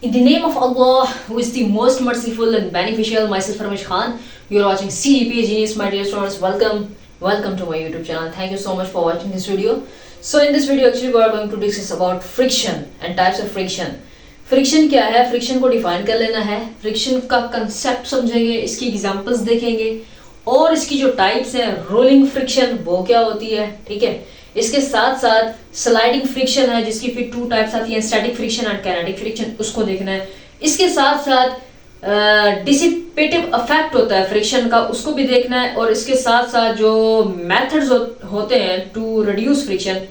In the name of Allah, who is the most merciful and beneficial, myself Farmish Khan. You are watching CEP Genius, my dear students. Welcome to my YouTube channel. Thank you so much for watching this video. So in this video, actually, we are going to discuss about friction and types of friction. Friction क्या है, friction को define कर लेना है, friction का concept समझेंगे, इसकी examples देखेंगे और इसकी जो टाइप्स हैं, रोलिंग फ्रिक्शन वो क्या होती है, ठीक है। इसके साथ साथ स्लाइडिंग फ्रिक्शन है जिसकी फिर टू टाइप्स आती हैं, स्टैटिक फ्रिक्शन और काइनेटिक फ्रिक्शन, उसको देखना है। इसके साथ साथ डिसिपेटिव इफेक्ट होता है फ्रिक्शन का, उसको भी देखना है। और इसके साथ साथ जो मेथड्स होते हैं टू रिड्यूस फ्रिक्शन,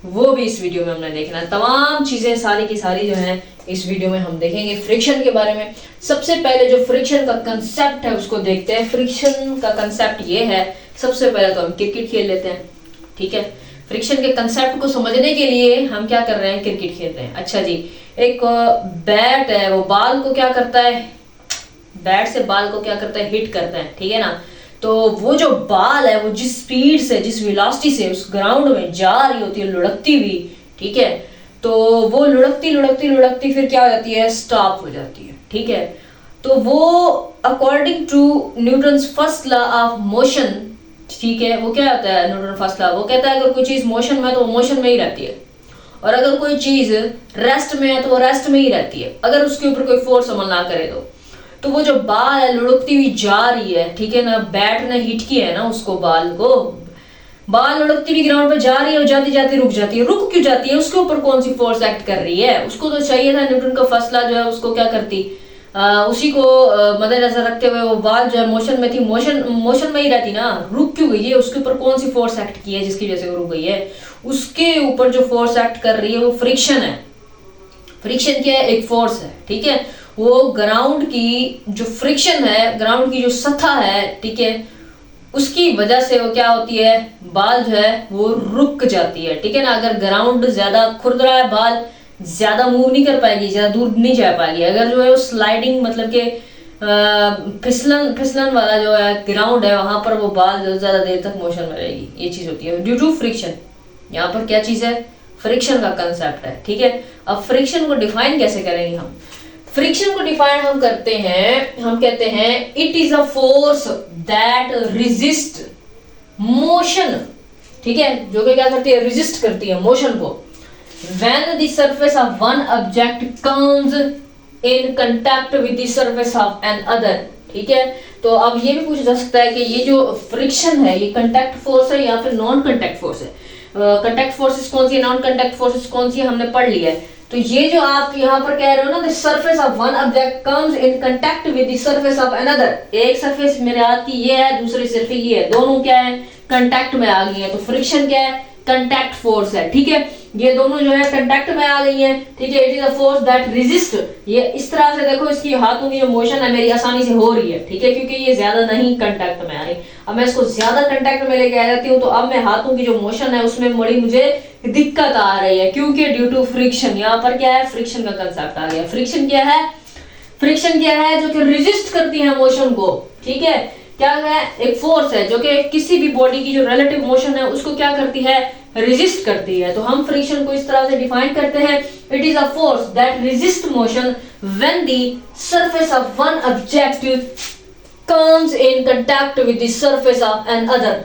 वो भी इस वीडियो में हमने देखना है। तमाम चीजें सारी की सारी जो है इस वीडियो में हम देखेंगे फ्रिक्शन के बारे में। सबसे पहले जो फ्रिक्शन का कंसेप्ट है उसको देखते हैं। फ्रिक्शन का कंसेप्ट ये है, सबसे पहले तो हम क्रिकेट खेल लेते हैं, ठीक है। फ्रिक्शन के कंसेप्ट को समझने के लिए हम क्या कर रहे हैं, क्रिकेट खेल रहे हैं। अच्छा जी, एक बैट है, वो बॉल को क्या करता है, बैट से बॉल को क्या करता है, हिट करता है, ठीक है ना। तो वो जो बॉल है वो जिस स्पीड से, जिस वेलोसिटी से उस ग्राउंड में जा रही होती है, लुढ़कती हुई, ठीक है, तो वो लुढ़कती फिर क्या हो जाती है, स्टॉप हो जाती है, ठीक है। तो वो according to Newton's first law of motion, ठीक है, वो क्या होता है न्यूटन फर्स्ट लॉ, वो कहता है अगर कोई चीज मोशन में है तो वो मोशन में ही रहती है, और अगर कोई चीज रेस्ट में है तो वो रेस्ट में ही रहती है, अगर उसके ऊपर कोई फोर्स अमल ना करे तो वो जो बॉल है लुढ़कती हुई जा रही है, ठीक है ना, बैट ने हिट किया है ना उसको, बॉल को, बॉल लुढ़कती हुई ग्राउंड पे जा रही है और जाती जाती रुक जाती है। रुक क्यों जाती है, उसके ऊपर कौन सी फोर्स एक्ट कर रही है, उसको तो चाहिए था न्यूटन का फर्स्ट लॉ जो है उसको क्या करती, उसी को मद्देनजर रखते हुए वो बॉल जो है मोशन में थी, मोशन में ही रहती ना, रुक क्यों गई है, उसके ऊपर कौन सी फोर्स एक्ट की है जिसकी वजह से वो रुक गई है, उसके ऊपर जो फोर्स एक्ट कर रही है वो फ्रिक्शन है। फ्रिक्शन क्या है, एक फोर्स है, ठीक है। वो ग्राउंड की जो फ्रिक्शन है, ग्राउंड की जो सतह है, ठीक है, उसकी वजह से वो क्या होती है, बॉल जो है वो रुक जाती है, ठीक है ना। अगर ग्राउंड ज्यादा खुरद रहा है, बॉल ज्यादा मूव नहीं कर पाएगी, ज्यादा दूर नहीं जा पाएगी। अगर जो है वो स्लाइडिंग मतलब के फिसलन वाला जो है ग्राउंड है, वहां पर वो बॉल ज्यादा देर तक मोशन में रहेगी, ये चीज होती है ड्यू टू फ्रिक्शन। यहाँ पर क्या चीज है, फ्रिक्शन का कंसेप्ट है, ठीक है। अब फ्रिक्शन को डिफाइन कैसे करेंगे हम, फ्रिक्शन को डिफाइन हम करते हैं, हम कहते हैं it is a force that resist motion, ठीक है, जो कि क्या करती है, रेजिस्ट करती है मोशन को। When the surface of one object comes in contact with the surface of another, ठीक है। तो अब ये भी पूछा जा सकता है कि ये जो फ्रिक्शन है ये कंटैक्ट फोर्स है या फिर नॉन कंटैक्ट फोर्स है। कंटैक्ट फोर्सेस कौन सी है, नॉन कंटैक्ट फोर्सेस कौन सी है, हमने पढ़ लिया है। तो ये जो आप यहाँ पर कह रहे हो ना, the surface of one object comes in contact with the surface of another, एक सरफेस मेरे हाथ की ये है, दूसरी सरफेस ये है, दोनों क्या है, कंटैक्ट में आ गई है। तो फ्रिक्शन क्या है, कंटैक्ट फोर्स है, ठीक है। ये दोनों जो है कंटैक्ट में आ गई हैं, ठीक है। It is a force that resist, ये इस तरह से देखो, इसकी हाथों की जो मोशन है मेरी आसानी से हो रही है, ठीक है, क्योंकि ये ज्यादा नहीं कंटैक्ट में आ रही। अब मैं इसको ज्यादा कंटैक्ट में लेके आ जाती हूँ तो अब मैं हाथों की जो मोशन है उसमें बड़ी मुझे दिक्कत आ रही है, क्योंकि ड्यू टू फ्रिक्शन। यहाँ पर क्या है, फ्रिक्शन का कंसेप्ट आ गया। फ्रिक्शन क्या है, फ्रिक्शन क्या है, जो कि रेजिस्ट करती है मोशन को, ठीक है। क्या है, एक फोर्स है जो कि किसी भी बॉडी की जो रिलेटिव मोशन है उसको क्या करती है, रेजिस्ट करती है। तो हम फ्रिक्शन को इस तरह से डिफाइन करते हैं, it is a force that resist motion when the surface of one object comes in contact with the surface of another.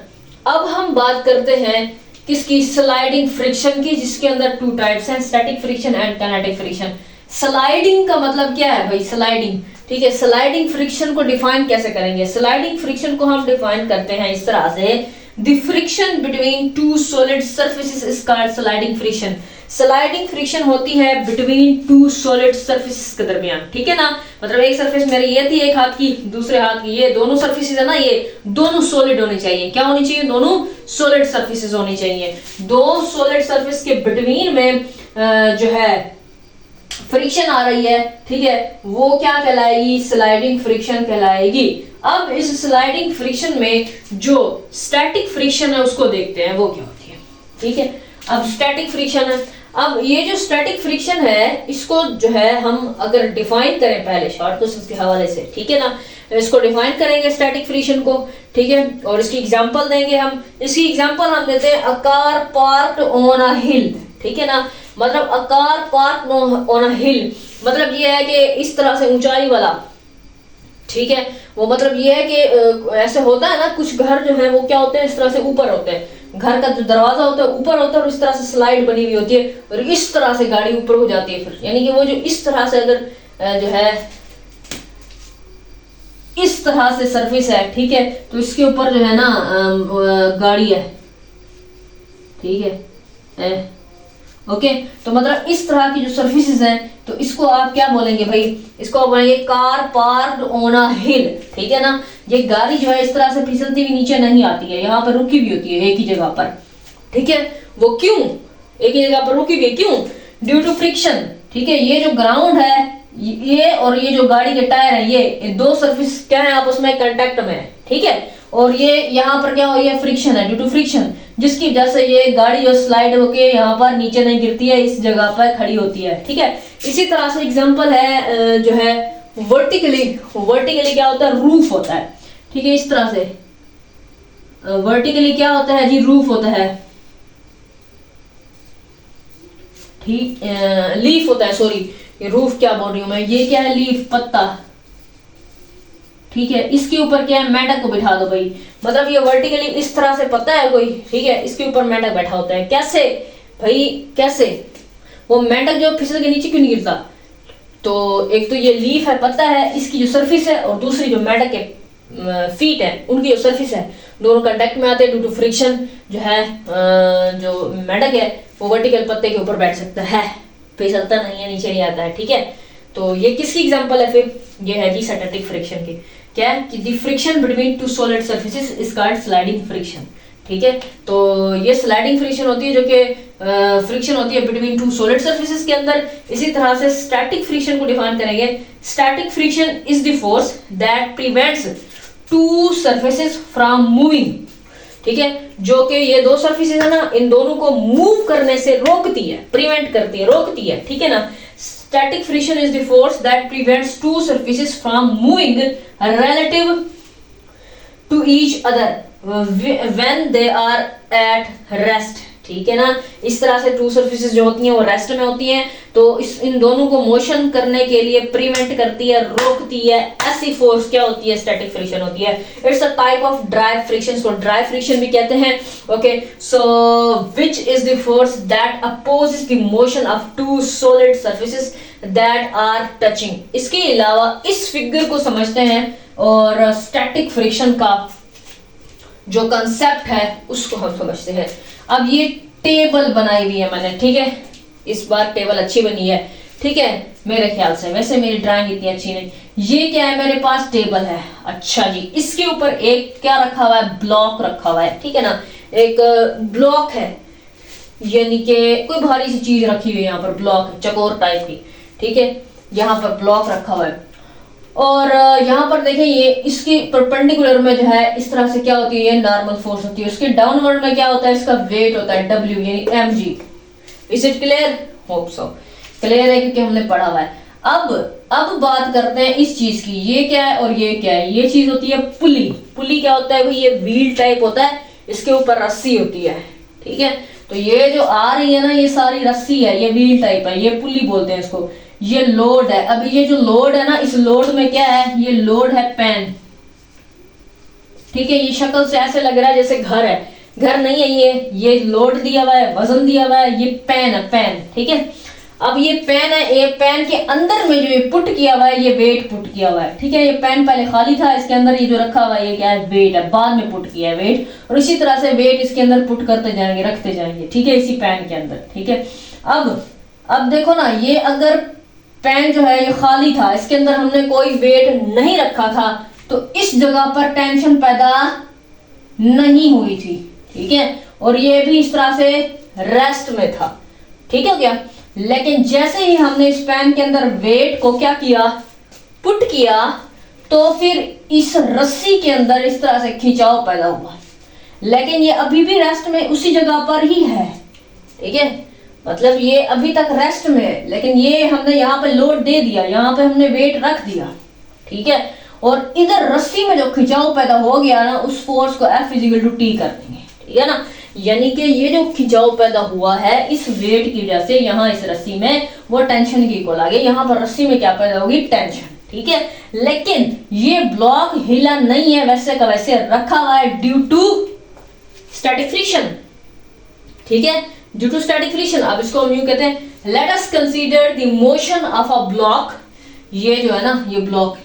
अब हम बात करते हैं किसकी, स्लाइडिंग फ्रिक्शन की, जिसके अंदर टू टाइप्स हैं, static friction and kinetic friction. Sliding का मतलब क्या है भाई, स्लाइडिंग, ठीक है। स्लाइडिंग फ्रिक्शन को डिफाइन कैसे करेंगे, स्लाइडिंग फ्रिक्शन को हम डिफाइन करते हैं इस तरह से, the friction between two solid surfaces is called sliding friction. Sliding friction होती है बिटवीन टू सॉलिड सरफेसेस के दरमियान, ठीक है ना। मतलब एक सरफेस मेरी ये थी, एक हाथ की, दूसरे हाथ की, ये दोनों सरफेसेस है ना, ये दोनों सॉलिड होनी चाहिए। क्या होनी चाहिए, दोनों सॉलिड सरफेसेस होनी चाहिए। दो सॉलिड सरफेस के बिटवीन में जो है फ्रिक्शन आ रही है, ठीक है, वो क्या कहलाएगी, स्लाइडिंग फ्रिक्शन कहलाएगी। अब इस स्लाइडिंग फ्रिक्शन में जो स्टैटिक फ्रिक्शन है उसको देखते हैं, वो क्या होती है, ठीक है। अब स्टैटिक फ्रिक्शन है, अब ये जो स्टैटिक फ्रिक्शन है इसको जो है हम अगर डिफाइन करें पहले शॉर्ट क्वेश्चंस के हवाले से, ठीक है ना, इसको डिफाइन करेंगे स्टैटिक फ्रिक्शन को, ठीक है, और इसकी एग्जांपल देंगे हम। इसकी एग्जांपल हम देते हैं, a car parked on a hill, ठीक है ना। मतलब a car park on a hill, मतलब ये है कि इस तरह से ऊंचाई वाला, ठीक है। वो मतलब ये है कि ऐसे होता है ना, कुछ घर जो है वो क्या होते हैं, इस तरह से ऊपर होते हैं, घर का जो दरवाजा होता है ऊपर होता है और इस तरह से स्लाइड बनी हुई होती है और इस तरह से गाड़ी ऊपर हो जाती है फिर, यानी कि वो जो इस तरह से अगर जो है इस तरह से सरफेस है, ठीक है, तो इसके ऊपर जो है ना गाड़ी है, ठीक है, ओके। तो मतलब इस तरह की जो सर्फेसिस हैं, तो इसको आप क्या बोलेंगे भाई, इसको आप बोलेंगे car parked on a hill, ठीक है ना। ये गाड़ी जो है इस तरह से फिसलती हुई नीचे नहीं आती है, यहाँ पर रुकी हुई होती है एक ही जगह पर, ठीक है। वो क्यों एक ही जगह पर रुकी हुई है, क्यों? ड्यू टू फ्रिक्शन, ठीक है। ये जो ग्राउंड है ये और ये जो गाड़ी के टायर है, ये दो सरफेस क्या है आपस में कांटेक्ट में है, ठीक है। और ये यहाँ पर क्या हो, ये फ्रिक्शन है, ड्यू टू फ्रिक्शन, जिसकी वजह से ये गाड़ी जो स्लाइड होके यहाँ पर नीचे नहीं गिरती है, इस जगह पर खड़ी होती है, ठीक है। इसी तरह से एग्जांपल है जो है वर्टिकली, वर्टिकली क्या होता है, रूफ होता है, ठीक है। इस तरह से वर्टिकली क्या होता है जी, रूफ होता है, ठीक, लीफ होता है, सॉरी ये रूफ क्या बोल रही हूं मैं, ये क्या है, लीफ, पत्ता, ठीक है। इसके ऊपर क्या है, मेंढक को बिठा दो भाई, मतलब ये वर्टिकली इस तरह से पत्ता है कोई, ठीक है, इसके ऊपर मेंढक बैठा होता है, कैसे भाई, कैसे? वो मेंढक जो फिसल के नीचे क्यों नहीं गिरता? तो एक तो ये लीफ है, पत्ता है, इसकी जो सरफेस है, और दूसरी जो मेंढक के फीट है उनकी जो सरफेस है, दोनों कांटेक्ट में आते हैं, ड्यू टू फ्रिक्शन जो है जो मेंढक है वो वर्टिकल पत्ते के ऊपर बैठ सकता है, फिसलता नहीं है, नीचे नहीं आता है, ठीक है। तो ये किसकी एग्जांपल है फिर, ये है जी स्टैटिक फ्रिक्शन की। क्या है कि the friction between two solid surfaces is called sliding friction, ठीक है। तो ये स्लाइडिंग फ्रिक्शन होती है जो कि फ्रिक्शन होती है बिटवीन टू सॉलिड सरफेसेस के अंदर। इसी तरह से स्टैटिक फ्रिक्शन को डिफाइन करेंगे, static friction is the force that prevents to surfaces from moving, ठीक है। जो कि ये दो सरफेसेस है ना, इन दोनों को मूव करने से रोकती है, प्रिवेंट करती है, रोकती है, ठीक है ना। Static friction is the force that prevents two surfaces from moving relative to each other when they are at rest, ठीक है ना। इस तरह से टू सरफेसेस जो होती हैं वो रेस्ट में होती हैं, तो इन दोनों को मोशन करने के लिए प्रिवेंट करती है, रोकती है, ऐसी फोर्स क्या होती है, स्टैटिक फ्रिक्शन होती है। It's a type of drive friction, को ड्राइव फ्रिक्शन भी कहते हैं, okay. So which is the force that opposes the motion of two solid surfaces that are touching. इसके अलावा इस फिगर को समझते हैं और स्टैटिक फ्रिक्शन का जो कंसेप्ट है उसको हम समझते हैं। अब ये टेबल बनाई हुई है मैंने, ठीक है, इस बार टेबल अच्छी बनी है, ठीक है, मेरे ख्याल से, वैसे मेरी ड्राइंग इतनी अच्छी नहीं। ये क्या है, मेरे पास टेबल है, अच्छा जी, इसके ऊपर एक क्या रखा हुआ है, ब्लॉक रखा हुआ है, ठीक है ना। एक ब्लॉक है, यानी कि कोई भारी सी चीज रखी हुई है, यहाँ पर ब्लॉक चकोर टाइप की, ठीक है, यहाँ पर ब्लॉक रखा हुआ है। और यहाँ पर देखें, ये इसकी परपेंडिकुलर में जो है इस तरह से क्या होती है, ये नॉर्मल फोर्स होती है। उसके डाउनवर्ड में क्या होता है, इसका वेट होता है W यानी mg। Is it clear? Hope so clear है, क्योंकि हमने पढ़ा हुआ है। अब बात करते हैं इस चीज की, ये क्या है और ये क्या है। ये चीज होती है पुली। पुली क्या होता है भाई, ये व्हील टाइप होता है, इसके ऊपर रस्सी होती है, ठीक है। तो ये जो आ रही है ना, ये सारी रस्सी है, ये व्हील टाइप है, ये पुली बोलते हैं इसको। ये लोड है, अभी ये जो लोड है ना, इस लोड में क्या है, ये लोड है पेन, ठीक है। ये शक्ल से ऐसे लग रहा है जैसे घर है, घर नहीं है, ये लोड दिया हुआ है, वजन दिया हुआ है, ये पेन है, पेन, ठीक है। अब ये पेन है, ये पेन के अंदर में जो ये पुट किया हुआ है, ये वेट पुट किया हुआ है, ठीक है। ये पेन पहले खाली था, इसके अंदर ये जो रखा हुआ है ये क्या है, वेट है, बाद में पुट किया है वेट, और इसी तरह से वेट इसके अंदर पुट करते जाएंगे, रखते जाएंगे, ठीक है, इसी पेन के अंदर, ठीक है। अब देखो ना, ये अगर पेन जो है ये खाली था, इसके अंदर हमने कोई वेट नहीं रखा था, तो इस जगह पर टेंशन पैदा नहीं हुई थी, ठीक है। और ये भी इस तरह से रेस्ट में था, ठीक है क्या। लेकिन जैसे ही हमने इस पेन के अंदर वेट को क्या किया, पुट किया, तो फिर इस रस्सी के अंदर इस तरह से खिंचाव पैदा हुआ, लेकिन ये अभी भी रेस्ट में उसी जगह पर ही है, ठीक है। मतलब ये अभी तक रेस्ट में है, लेकिन ये हमने यहाँ पे लोड दे दिया, यहाँ पे हमने वेट रख दिया, ठीक है। और इधर रस्सी में जो खिंचाव पैदा हो गया ना, उस फोर्स को F = T कर देंगे, ठीक है ना। यानी कि ये जो खिंचाव पैदा हुआ है इस वेट की वजह से यहाँ इस रस्सी में वो टेंशन की इक्वल आ गई, यहाँ पर रस्सी में क्या पैदा होगी, टेंशन, ठीक है। लेकिन ये ब्लॉक हिला नहीं है, वैसे का वैसे रखा हुआ है ड्यू टू स्टैटिक फ्रिक्शन, ठीक है, ड्यू टू स्टैटिक फ्रिक्शन। अब इसको हम यूं कहते हैं, let us consider the motion of a block, ये जो है ना ये ब्लॉक,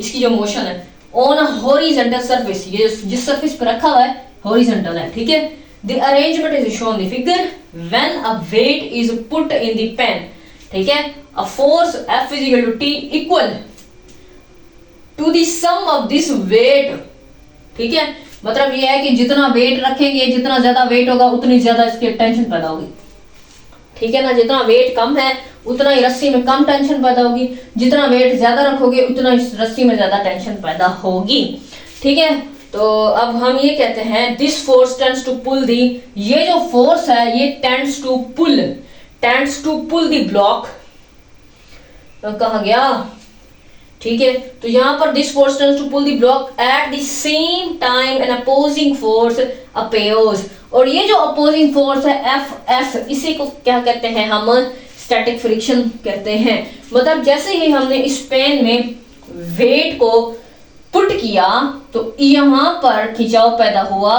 इसकी जो मोशन है ऑन अ हॉरिजॉन्टल सरफेस, ये जिस सरफेस पर रखा हुआ है हॉरिजॉन्टल है, ठीक है। The arrangement is shown the figure when a weight is put in the pan, ठीक है, a force F is equal to T equal to the sum of this weight, ठीक है। मतलब ये है कि जितना वेट रखेंगे, जितना ज्यादा वेट होगा उतनी ज्यादा इसकी टेंशन पैदा होगी, ठीक है ना। जितना वेट कम है उतना ही रस्सी में कम टेंशन पैदा होगी, जितना वेट ज्यादा रखोगे उतना इस रस्सी में ज्यादा टेंशन पैदा होगी, ठीक है। तो अब हम ये कहते हैं this force tends to pull the, ये जो फोर्स है ये tends to pull the block, तो कहा गया, ठीक है। तो यहाँ पर this force tends to pull the block at the same time an opposing force appears, और ये जो अपोजिंग फोर्स है Fs, इसी को क्या कहते हैं हम, स्टैटिक फ्रिक्शन कहते हैं। मतलब जैसे ही हमने इस पेन में वेट को पुट किया तो यहाँ पर खिंचाव पैदा हुआ,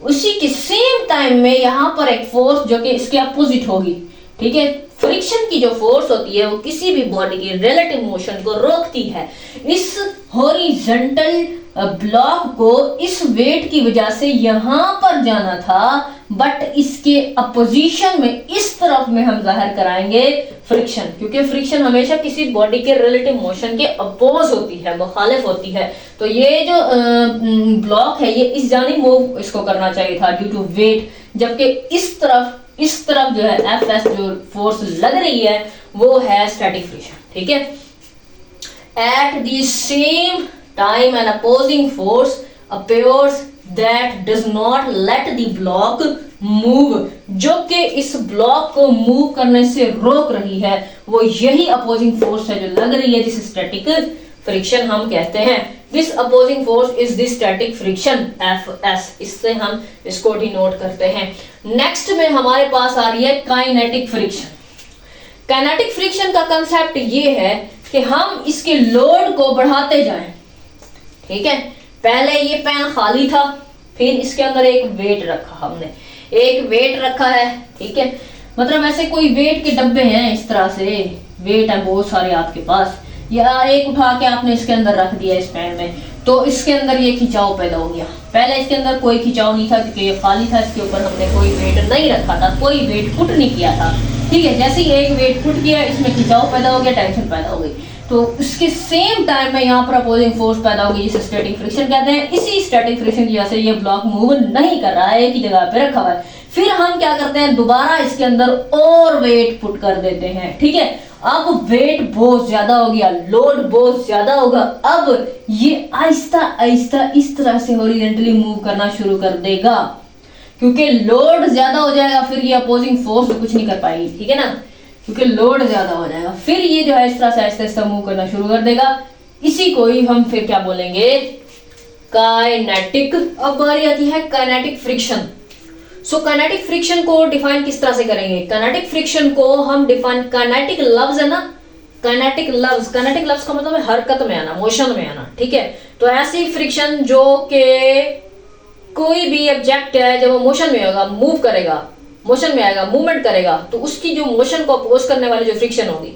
उसी के सेम टाइम में यहाँ पर एक फोर्स जो कि इसके अपोजिट होगी, ठीक है। फ्रिक्शन की जो फोर्स होती है वो किसी भी बॉडी की रिलेटिव मोशन को रोकती है। इस हॉरिजॉन्टल ब्लॉक को इस वेट की वजह से यहां पर जाना था, बट इसके अपोजिशन में इस तरफ में हम जाहिर कराएंगे फ्रिक्शन, क्योंकि फ्रिक्शन हमेशा किसी बॉडी के रिलेटिव मोशन के अपोज होती है, मुखालिफ होती है। तो ये जो ब्लॉक है ये इस जानिब मूव इसको करना चाहिए था ड्यू टू वेट, जबकि इस तरफ जो है Fs जो फोर्स लग रही है वो है स्टैटिक फ्रिक्शन, ठीक है। At the same time an opposing force appears that does not let the block move, जो कि इस ब्लॉक को मूव करने से रोक रही है, वो यही अपोजिंग फोर्स है जो लग रही है, जिस स्टैटिक फ्रिक्शन हम कहते हैं। This opposing force is the static friction Fs, इससे हम इसको डिनोट करते हैं। नेक्स्ट में हमारे पास आ रही है काइनेटिक फ्रिक्शन। काइनेटिक फ्रिक्शन का कंसेप्ट ये है कि हम इसके लोड को बढ़ाते जाएं, ठीक है। पहले ये पेन खाली था, फिर इसके अंदर एक वेट रखा, हमने एक वेट रखा है, ठीक है। मतलब ऐसे कोई वेट के डब्बे हैं, इस तरह से वेट है बहुत सारे आपके पास, या एक उठा के आपने इसके अंदर रख दिया इस पेन में, तो इसके अंदर ये खिंचाव पैदा हो गया। पहले इसके अंदर कोई खिंचाव नहीं था क्योंकि ये खाली था, इसके ऊपर हमने कोई वेट नहीं रखा था, कोई वेट पुट नहीं किया था, ठीक है। जैसे ही एक वेट पुट किया इसमें खिंचाव पैदा हो गया, टेंशन पैदा हो गई, तो इसके सेम टाइम में यहाँ पर अपोजिंग फोर्स पैदा होगी, जिसे स्टैटिक फ्रिक्शन कहते हैं। इसी स्टैटिक फ्रिक्शन की वजह से ये ब्लॉक मूव नहीं कर रहा है, एक ही जगह पे रखा हुआ है। फिर हम क्या करते हैं, दोबारा इसके अंदर और वेट पुट कर देते हैं, ठीक है। अब वेट बहुत ज्यादा हो गया, लोड बहुत ज्यादा होगा, अब ये आहिस्ता आहिस्ता इस तरह से हॉरिजॉन्टली मूव करना शुरू कर देगा, क्योंकि लोड ज्यादा हो जाएगा, फिर ये अपोजिंग फोर्स कुछ नहीं कर पाएगी, ठीक है ना, क्योंकि लोड ज्यादा हो जाएगा। फिर ये जो है इस तरह से आहिस्ता आहिस्ता मूव करना शुरू कर देगा, इसी को ही हम फिर क्या बोलेंगे, काइनेटिक। अब बारी आती है kinetic friction. So kinetic friction को डिफाइन किस तरह से करेंगे, काइनेटिक फ्रिक्शन को हम डिफाइन, काइनेटिक लफ्ज है ना, काइनेटिक लफ्ज का मतलब है हरकत में आना, मोशन में आना, ठीक है। तो ऐसी फ्रिक्शन जो कि कोई भी ऑब्जेक्ट है जब वो मोशन में होगा, मूव करेगा, मोशन में आएगा, मूवमेंट करेगा, तो उसकी जो मोशन को अपोज करने वाली जो फ्रिक्शन होगी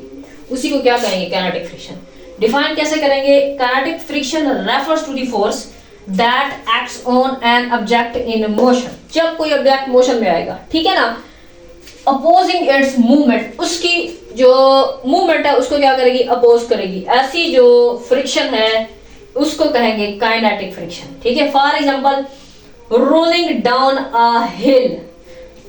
उसी को क्या कहेंगे, काइनेटिक फ्रिक्शन। डिफाइन कैसे करेंगे, kinetic friction refers to the force that acts on an object in motion. जब कोई ऑब्जेक्ट मोशन में आएगा, ठीक है ना, अपोजिंग इट्स मूवमेंट, उसकी जो मूवमेंट है उसको क्या करेगी, अपोज करेगी। ऐसी जो फ्रिक्शन है उसको कहेंगे काइनेटिक फ्रिक्शन, ठीक है। For example rolling down a hill,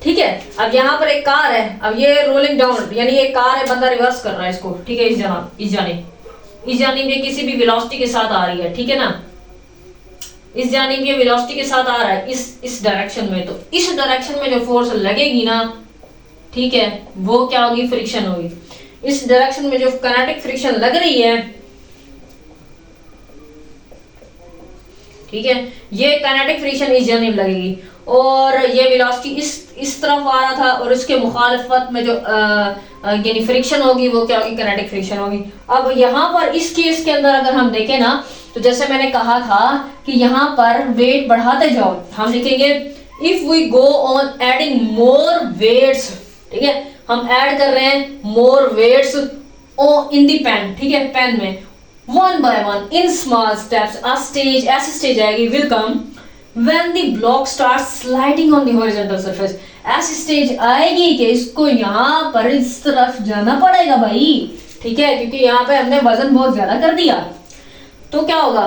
ठीक है। अब यहाँ पर एक कार है, अब ये रोलिंग डाउन, यानी ये कार है, बंदा रिवर्स कर रहा है इसको, ठीक है, इस जानिब ये किसी भी वेलोसिटी के साथ आ रही है, ठीक है ना, इस जानिब ये वेलोसिटी के साथ आ रहा है इस डायरेक्शन में, तो इस डायरेक्शन में जो फोर्स लगेगी ना, ठीक है, वो क्या होगी, फ्रिक्शन होगी। इस डायरेक्शन में जो काइनेटिक फ्रिक्शन लग रही है, ठीक है, ये काइनेटिक फ्रिक्शन इस जानिब लगेगी, और ये वेलोसिटी इस तरफ आ रहा था और इसके मुखालफत में जो यानी फ्रिक्शन होगी वो क्या होगी, काइनेटिक फ्रिक्शन होगी। अब यहाँ पर इस केस के अंदर अगर हम देखें ना, तो जैसे मैंने कहा था कि यहाँ पर वेट बढ़ाते जाओ, हम लिखेंगे if we go on adding more weights, ठीक है, हम ऐड कर रहे हैं मोर वेट्स इन दी पेन, ठीक है, पेन में, one by one in small steps, a stage, ऐसी स्टेज आएगी, will come when the block starts sliding on the horizontal surface, ऐसी स्टेज आएगी कि इसको यहाँ पर इस तरफ जाना पड़ेगा भाई, ठीक है, क्योंकि यहाँ पे हमने वजन बहुत ज्यादा कर दिया। तो क्या होगा,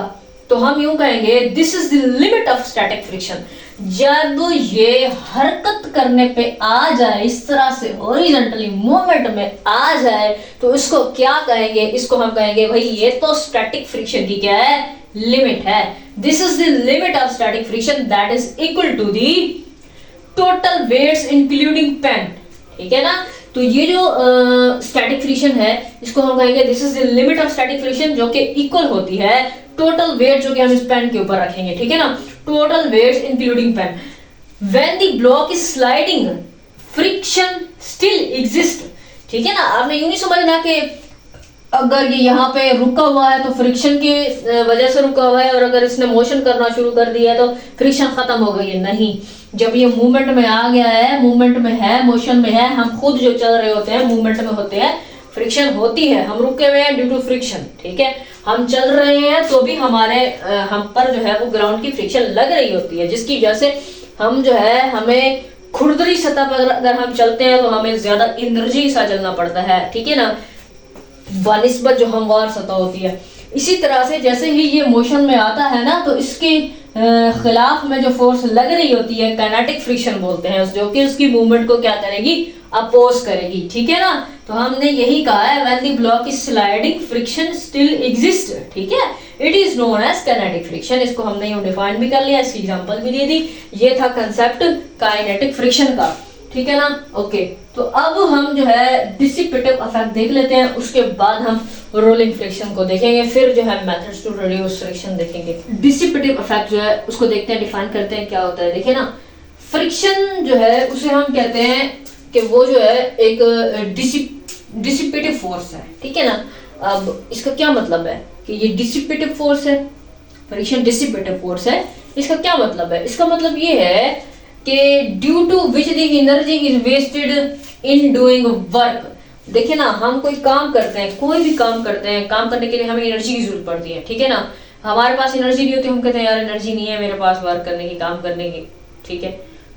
तो हम यूं कहेंगे this is the limit of static friction. जब ये हरकत करने पे आ जाए, इस तरह से हॉरिजॉन्टली मूवमेंट में आ जाए, तो इसको क्या कहेंगे, इसको हम कहेंगे भाई ये तो स्टैटिक फ्रिक्शन की क्या है, लिमिट है। This is the limit of static friction that is equal to the total weights including pan, ठीक है ना। तो ये जो स्टैटिक फ्रिक्शन है इसको हम कहेंगे this is the limit of static friction, जो कि इक्वल होती है टोटल वेट जो कि हम इस पेन के ऊपर रखेंगे, ठीक है ना, total weights including pan. When the block is sliding friction still exist, ठीक है ना। आपने यूं नहीं समझना कि अगर ये यहाँ पे रुका हुआ है तो फ्रिक्शन की वजह से रुका हुआ है, और अगर इसने मोशन करना शुरू कर दिया है तो फ्रिक्शन खत्म हो गई है, नहीं। जब ये मूवमेंट में आ गया है, मूवमेंट में है, मोशन में है, हम खुद जो चल रहे होते हैं मूवमेंट में होते हैं, फ्रिक्शन होती है, हम रुके हुए हैं ड्यू टू फ्रिक्शन, ठीक है, हम चल रहे हैं तो भी हमारे हम पर जो है वो ग्राउंड की फ्रिक्शन लग रही होती है, जिसकी वजह से हम जो है हमें खुरदरी सतह पर अगर हम चलते हैं तो हमें ज्यादा एनर्जी सा चलना पड़ता है, ठीक है ना, बनिस्बत जो हमवार सतह होती है। इसी तरह से जैसे ही ये मोशन में आता है ना, तो इसके खिलाफ में जो फोर्स लग रही होती है काइनेटिक फ्रिक्शन बोलते हैं, जो कि उसकी मूवमेंट को क्या करेगी, अपोज करेगी, ठीक है ना। तो हमने यही कहा है when the block is sliding friction still exist, ठीक है, it is known as kinetic friction. इसको हमने यूं डिफाइन भी कर लिया, इसकी एग्जांपल भी दे दी। ये था कंसेप्ट काइनेटिक फ्रिक्शन का, ठीक है ना। ओके, तो अब हम जो है डिसिपेटिव इफेक्ट देख लेते हैं, उसके बाद हम रोलिंग फ्रिक्शन को देखेंगे, फिर जो है मेथड्स टू रिड्यूस फ्रिक्शन देखेंगे। डिसिपेटिव इफेक्ट जो है उसको देखते हैं, डिफाइन करते हैं क्या होता है। देखिए ना, फ्रिक्शन जो है उसे हम कहते हैं कि वो जो है एक डिसिपेटिव फोर्स है, ठीक है ना। अब इसका क्या मतलब है कि ये डिसिपेटिव फोर्स है, फ्रिक्शन डिसिपेटिव फोर्स है, इसका क्या मतलब है, इसका मतलब ये है कि due to which the energy is wasted in doing work. देखिए ना, हम कोई काम करते हैं, कोई भी काम करते हैं, काम करने के लिए हमें एनर्जी की जरूरत पड़ती है, ठीक है ना। हमारे पास एनर्जी नहीं होती, हम कहते हैं यार एनर्जी नहीं है मेरे पास वर्क करने की, काम करने की, ठीक है।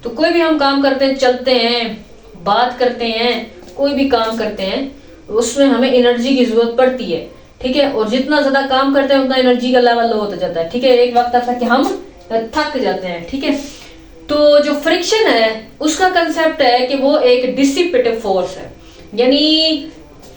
तो कोई भी हम काम करते हैं, चलते हैं, बात करते हैं, कोई भी काम करते हैं, उसमें हमें एनर्जी की जरूरत पड़ती है, ठीक है। और जितना ज्यादा काम करते हैं उतना एनर्जी का लेवल लो होता जाता है, ठीक है। एक वक्त आता है कि हम थक जाते हैं, ठीक है। तो जो फ्रिक्शन है उसका कंसेप्ट है कि वो एक डिसिपेटिव फोर्स है, यानी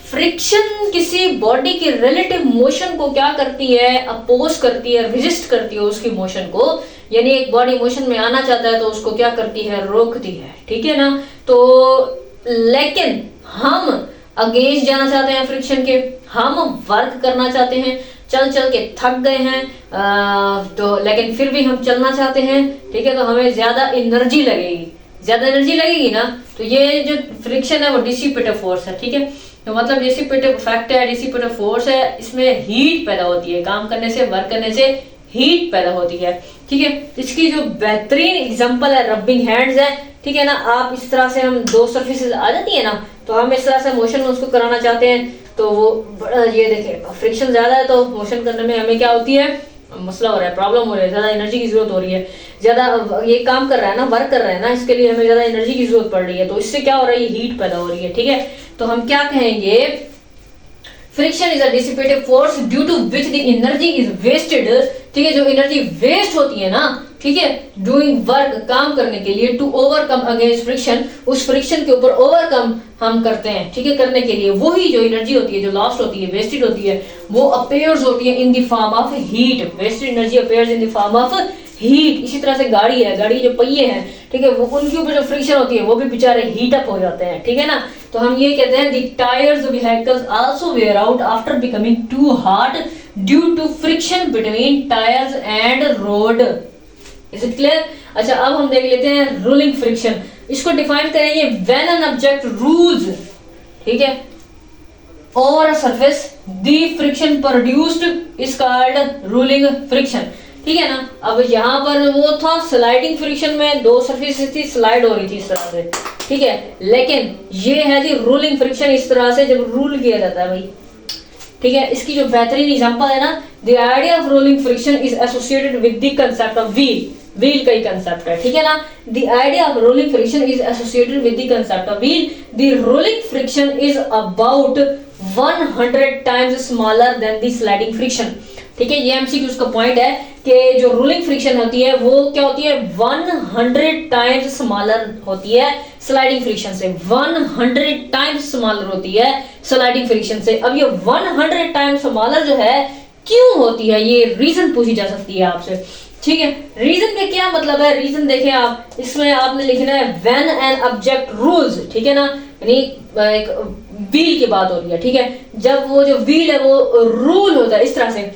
फ्रिक्शन किसी बॉडी के रिलेटिव मोशन को क्या करती है, अपोज करती है, रेजिस्ट करती है उसकी मोशन को। यानी एक बॉडी मोशन में आना चाहता है तो उसको क्या करती है, रोकती है, ठीक है ना। तो लेकिन हम अगेंस्ट जाना चाहते हैं फ्रिक्शन के, हम वर्क करना चाहते हैं, चल चल के थक गए हैं, तो लेकिन फिर भी हम चलना चाहते हैं, ठीक है। तो हमें ज्यादा एनर्जी लगेगी, ज्यादा एनर्जी लगेगी ना, तो ये जो फ्रिक्शन है वो डिसिपेटिव फोर्स है, ठीक है। तो मतलब डिसिपेटिव इफेक्ट है, डिसिपेटिव फोर्स है, इसमें हीट पैदा होती है, काम करने से, वर्क करने से हीट पैदा होती है, ठीक है। इसकी जो बेहतरीन एग्जांपल है रबिंग हैंड्स है, ठीक है ना। आप इस तरह से, हम दो सरफेसेस आ जाती है ना, तो हम इस तरह से मोशन में उसको कराना चाहते हैं, तो वो ये देखिए फ्रिक्शन ज्यादा है तो मोशन करने में हमें क्या होती है, मसला हो रहा है, प्रॉब्लम हो रही है, ज्यादा एनर्जी की जरूरत हो रही है, ज्यादा ये काम कर रहा है ना, वर्क कर रहा है ना, इसके लिए हमें ज्यादा एनर्जी की जरूरत पड़ रही है, तो इससे क्या हो रहा है, हीट पैदा हो रही है, ठीक है। तो हम क्या कहेंगे, friction is a dissipative force due to which the energy is wasted, ठीक है। जो एनर्जी वेस्ट होती है ना, ठीक है, डूइंग वर्क, काम करने के लिए, टू ओवरकम अगेंस्ट फ्रिक्शन, उस फ्रिक्शन के ऊपर ओवरकम हम करते हैं, ठीक है, करने के लिए वही जो एनर्जी होती है, जो लॉस्ट होती है, वेस्टेड होती है, वो अपीयर्स होती है in the form of heat. Wasted energy appears in the form of heat. इसी तरह से गाड़ी है, गाड़ी जो पहिए हैं, ठीक है, वो उनके ऊपर जो फ्रिक्शन होती है वो भी बेचारे हीट अप हो जाते हैं, ठीक है ना। तो हम ये कहते हैं the tyres of vehicles also wear out after becoming too hot due to friction between tyres and road. Is it clear. अच्छा अब हम देख लेते हैं रूलिंग फ्रिक्शन। इसको डिफाइन करेंगे व्हेन एन ऑब्जेक्ट रूल्स, ठीक है, over a surface the friction produced is called ruling friction, ठीक है ना। अब यहाँ पर वो था स्लाइडिंग फ्रिक्शन में दो सरफेस थी, स्लाइड हो रही थी इस तरह से, ठीक है, लेकिन ये है जी रूलिंग फ्रिक्शन, इस तरह से जब रूल किया जाता है भाई, ठीक है। इसकी जो बेहतरीन एग्जांपल है ना, the idea of rolling friction is associated with the concept of wheel, wheel का ही कांसेप्ट है, ठीक है ना। The idea of rolling friction is associated with the concept of wheel, the rolling friction is about 100 times smaller than the sliding friction, ठीक है। ये MCQ का point है कि जो रूलिंग फ्रिक्शन होती है वो क्या होती है, 100 टाइम्स स्मॉलर होती है स्लाइडिंग फ्रिक्शन से, 100 टाइम्स स्मॉलर होती है स्लाइडिंग फ्रिक्शन से। अब ये 100 टाइम्स स्मॉलर जो है क्यों होती है, ये रीजन पूछी जा सकती है आपसे, ठीक है। रीजन का क्या मतलब है, रीजन देखें आप, इसमें आपने लिखना है व्हेन एन ऑब्जेक्ट रूल्स, ठीक है ना, यानी एक व्हील की बात हो रही है, ठीक है। जब वो जो व्हील है वो रूल होता है इस तरह से,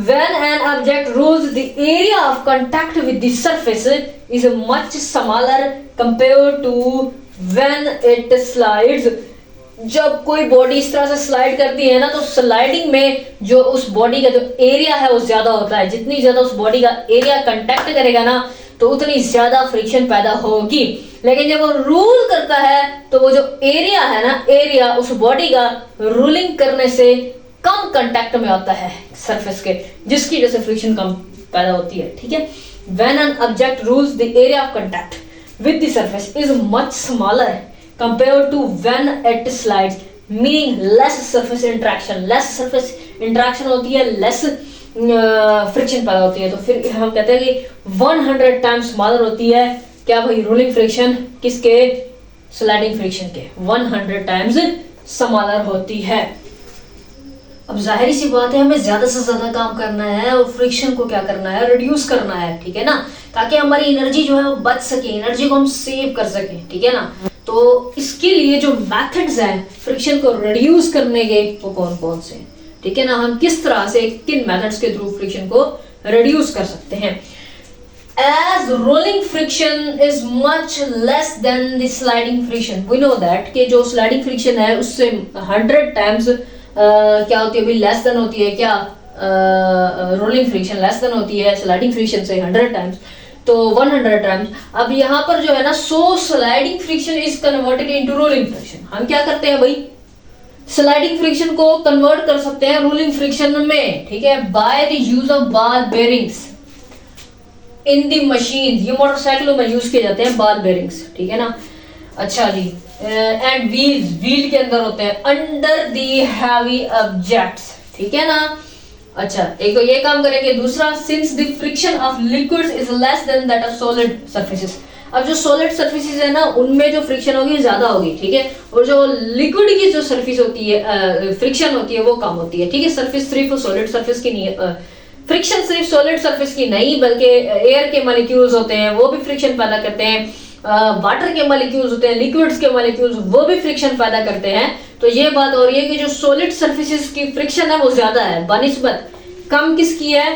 when an object rules the area of contact with the surface is much smaller compared to when it slides। जब कोई बॉडी इस तरह से स्लाइड करती है ना, तो स्लाइडिंग में जो उस बॉडी का जो एरिया है वो ज्यादा होता है, जितनी ज्यादा उस बॉडी का एरिया कांटेक्ट करेगा ना तो उतनी ज्यादा फ्रिक्शन पैदा होगी। लेकिन जब वो रूल करता है तो वो जो एरिया है ना, एरिया उस बॉडी का रूलिंग करने से कम कांटेक्ट में आता है सरफेस के, जिसकी वजह से फ्रिक्शन कम पैदा होती है, ठीक है। When an object rolls the area of contact with the surface is much smaller compared to when it slides, meaning less surface interaction, less surface interaction होती है, लेस फ्रिक्शन पैदा होती है। तो फिर हम कहते हैं कि 100 टाइम्स स्मॉलर होती है क्या भाई, रूलिंग फ्रिक्शन, किसके, स्लाइडिंग फ्रिक्शन के 100 टाइम्स स्मॉलर होती है। अब जाहिर सी बात है हमें ज्यादा से ज्यादा काम करना है और फ्रिक्शन को क्या करना है, रिड्यूस करना है, ठीक है ना, ताकि हमारी एनर्जी जो है वो बच सके, एनर्जी को हम सेव कर सके, ठीक है ना। तो इसके लिए जो मेथड्स हैं फ्रिक्शन को रिड्यूस करने के वो कौन कौन से, ठीक है ना, हम किस तरह से किन मेथड्स के थ्रू फ्रिक्शन को रिड्यूस कर सकते हैं। As rolling friction is much less than the sliding friction, we know that कि जो sliding friction है उससे 100 टाइम्स क्या होती है, लेस देन होती है क्या, रोलिंग फ्रिक्शन लेस देन होती है स्लाइडिंग फ्रिक्शन से 100 टाइम्स, तो 100 टाइम्स। अब यहाँ पर जो है ना, so sliding friction is converted into rolling friction. हम क्या करते हैं भाई, स्लाइडिंग फ्रिक्शन को कन्वर्ट कर सकते हैं रोलिंग फ्रिक्शन में, ठीक है, by the use of ball bearings in the machine. ये मोटरसाइकिलों में यूज किए जाते हैं बॉल बेरिंग्स, ठीक है ना। अच्छा जी, एंड व्हील्स, व्हील के अंदर होते हैं अंडर दी हैवी ऑब्जेक्ट्स, ठीक है ना। अच्छा, एक तो ये काम करेंगे, दूसरा since the friction of liquids is less than that of solid surfaces. अब जो सॉलिड सरफेसेस है ना उनमें जो फ्रिक्शन होगी ज्यादा होगी, ठीक है, और जो लिक्विड की जो सरफेस होती है फ्रिक्शन होती है वो कम होती है, ठीक है। सरफेस सिर्फ सॉलिड सरफेस की नहीं, फ्रिक्शन सिर्फ सॉलिड सरफेस की नहीं बल्कि एयर के मॉलिक्यूल्स होते हैं वो भी फ्रिक्शन पैदा करते हैं, वाटर के मॉलिक्यूल्स होते हैं, लिक्विड्स के मॉलिक्यूल्स वो भी फ्रिक्शन पैदा करते हैं। तो ये बात हो रही है कि जो सॉलिड सरफेसेस की फ्रिक्शन है वो ज्यादा है बनिस्बत कम किसकी है,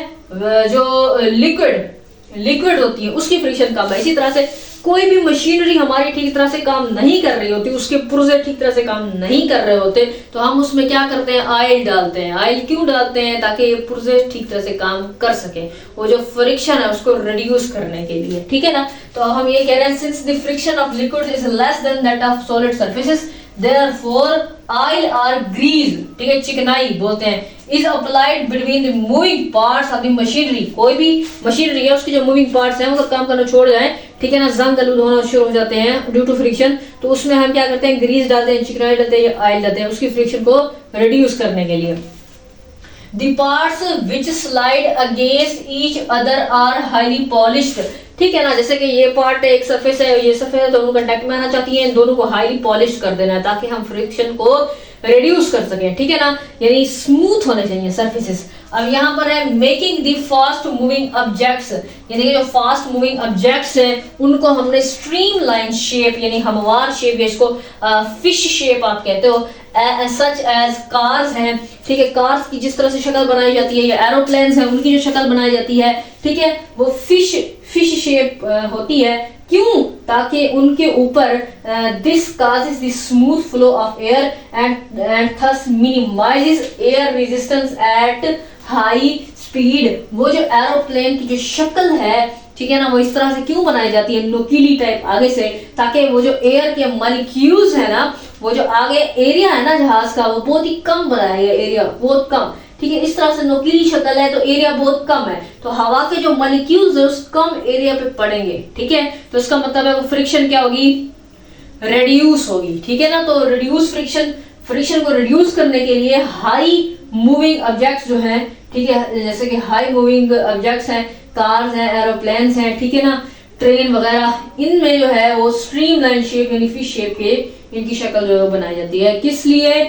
जो लिक्विड होती है उसकी फ्रिक्शन कम है। इसी तरह से कोई भी मशीनरी हमारी ठीक तरह से काम नहीं कर रही होती, उसके पुर्जे ठीक तरह से काम नहीं कर रहे होते, तो हम उसमें क्या करते हैं, ऑयल डालते हैं। ऑयल क्यों डालते हैं, ताकि ये पुर्जे ठीक तरह से काम कर सके, वो जो फ्रिक्शन है उसको रिड्यूस करने के लिए, ठीक है ना। तो हम ये कह रहे हैं since the friction of liquid is less than that of solid surfaces therefore oil or grease, ठीक है, चिकनाई बोलते हैं, is applied between the moving parts of the machinery। कोई भी मशीनरी है उसके जो मूविंग पार्ट्स हैं अगर काम करना छोड़ जाए, ठीक है ना, जंग आलूद होना शुरू हो जाते हैं ड्यू टू फ्रिक्शन, तो उसमें हम क्या करते हैं, ग्रीस डालते हैं, चिकनाई डालते हैं, ऑयल डालते हैं उसकी फ्रिक्शन को रिड्यूस करने के लिए। The parts which slide against each other are highly polished, ठीक है ना, जैसे कि ये पार्ट एक सरफेस है, ये सरफेस है, दोनों कांटेक्ट में आना चाहती है, इन दोनों को हाईली पॉलिश कर देना है ताकि हम फ्रिक्शन को रिड्यूस कर सकें, ठीक है ना, यानी स्मूथ होने चाहिए सरफेसेस। अब यहाँ पर है making the fast moving objects, यानी कि जो फास्ट मूविंग ऑब्जेक्ट्स हैं उनको हमने स्ट्रीमलाइन शेप यानी हमवार शेप, या इसको फिश शेप आप कहते हो, सच एज कार्स हैं, ठीक है, कार्स की जिस तरह से शक्ल बनाई जाती है, या एरोप्लेन्स हैं उनकी जो शक्ल बनाई जाती है, ठीक है, वो फिश शेप होती है। क्यों? ताकि उनके ऊपर this causes the smooth flow of air and thus minimises air resistance at high speed. वो जो एरोप्लेन की जो शक्ल है, ठीक है ना, वो इस तरह से क्यों बनाई जाती है, नोकीली टाइप आगे से, ताकि वो जो एयर के मॉलिक्यूल्स है ना, वो जो आगे एरिया है ना जहाज का, वो बहुत ही कम बनाया गया, एरिया बहुत कम, ठीक है, इस तरह से नोकीली शक्ल है तो एरिया बहुत कम है, तो हवा के जो मॉलिक्यूल्स है उस कम एरिया पे पड़ेंगे, ठीक है। तो इसका मतलब है वो फ्रिक्शन क्या होगी, रेड्यूस होगी, ठीक है ना। तो रिड्यूस फ्रिक्शन को रिड्यूस करने के लिए हाई मूविंग ऑब्जेक्ट्स जो हैं, ठीक है, जैसे कि हाई मूविंग ऑब्जेक्ट्स हैं, कार्स हैं, एरोप्लेन्स हैं, ठीक है ना, ट्रेन वगैरह, इनमें जो है वो स्ट्रीमलाइन शेप यानी फिश शेप के इनकी शक्ल जो है बनाई जाती है। किस लिए?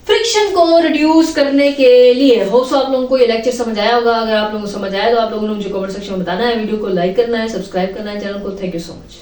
फ्रिक्शन को रिड्यूस करने के लिए। होप सो आप लोगों को ये लेक्चर समझ आया होगा। अगर आप लोगों को समझ आया तो आप लोगों ने मुझे कमेंट सेक्शन में बताना है, वीडियो को लाइक करना है, सब्सक्राइब करना है चैनल को। Thank you so much.